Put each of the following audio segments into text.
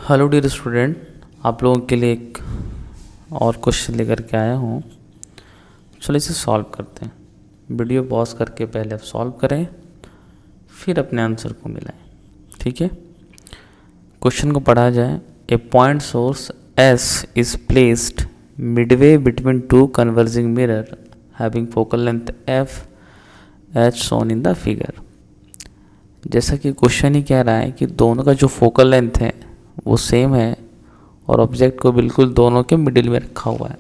Hello dear student, आप लोगों के लिए एक और क्वेश्चन लेकर के आया हूँ। चलो इसे सॉल्व करते हैं। वीडियो पॉज करके पहले आप सॉल्व करें, फिर अपने आंसर को मिलाएं। ठीक है, क्वेश्चन को पढ़ा जाए। A point source S is placed midway between two converging mirror having focal length F as shown in the figure. जैसा कि क्वेश्चन ही कह रहा है कि दोनों का जो फोकल लेंथ है वो सेम है और ऑब्जेक्ट को बिल्कुल दोनों के मिडिल में रखा हुआ है।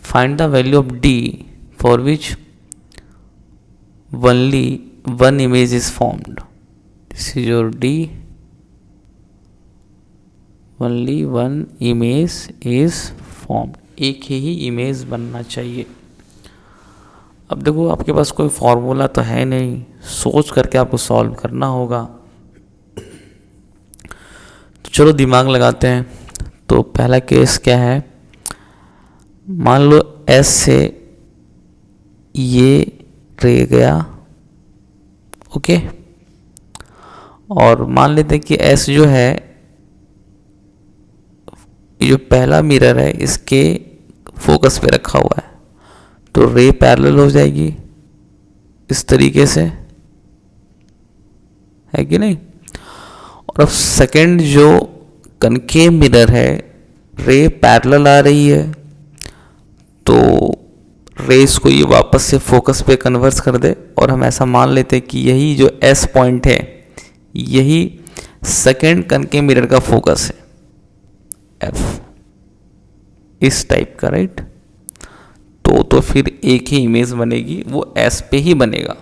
Find the value of D for which only one image is formed. This is your D, only one image is formed. एक ही इमेज बनना चाहिए। अब देखो, आपके पास कोई फॉर्मूला तो है नहीं, सोच करके आपको सॉल्व करना होगा। तो चलो दिमाग लगाते हैं। तो पहला केस क्या है, मान लो एस से ये रे गया, ओके, और मान लेते हैं कि एस जो है, जो पहला मिरर है इसके फोकस पे रखा हुआ है, तो रे पैरेलल हो जाएगी इस तरीके से, है कि नहीं। और अब सेकंड जो कनकेव मिरर है, रे पैरेलल आ रही है, तो रेस को ये वापस से फोकस पे कन्वर्स कर दे। और हम ऐसा मान लेते हैं कि यही जो एस पॉइंट है, यही सेकंड कनकेव मिरर का फोकस है, एफ, इस टाइप का, राइट। तो फिर एक ही इमेज बनेगी, वो एस पे ही बनेगा।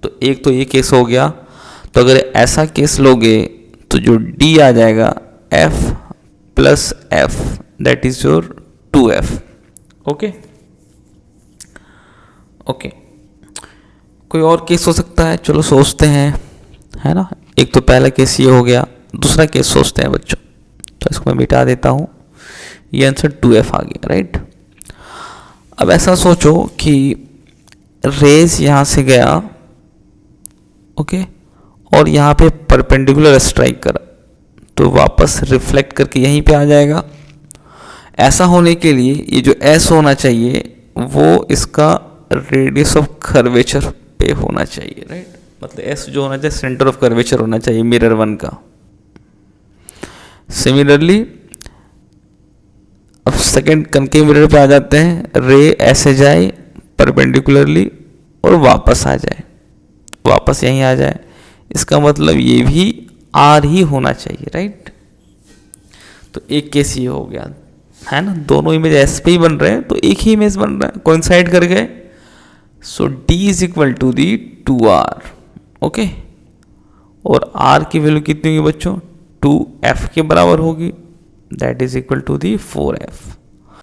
तो एक तो ये केस हो गया। तो अगर ऐसा केस लोगे तो जो डी आ जाएगा F plus F, that is your 2f। Okay okay, कोई और केस हो सकता है, चलो सोचते हैं, है ना। एक तो पहला केस ये हो गया, दूसरा केस सोचते हैं बच्चों। तो इसको मैं मिटा देता हूँ, ये आंसर 2f आ गया, राइट। अब ऐसा सोचो कि रेज यहाँ से गया, ओके, और यहाँ पे परपेंडिकुलर स्ट्राइक करा, तो वापस रिफ्लेक्ट करके यहीं पे आ जाएगा। ऐसा होने के लिए ये जो एस होना चाहिए वो इसका रेडियस ऑफ कर्वेचर पे होना चाहिए, राइट। मतलब एस जो होना चाहिए सेंटर ऑफ कर्वेचर होना चाहिए मिरर वन का। सिमिलरली अब सेकंड कनकेव मिरर पे आ जाते हैं, रे ऐसे जाए परपेंडिकुलरली और वापस आ जाए, वापस यहीं आ जाए। इसका मतलब ये भी आर ही होना चाहिए, राइट। तो एक केस ये हो गया, है ना। दोनों इमेज एस पे ही बन रहे हैं, तो एक ही इमेज बन रहा है, कोइंसाइड कर गए। So D is equal to the 2r, okay. और r की वैल्यू कितनी होगी बच्चों, 2f के बराबर होगी, that is equal to the 4f।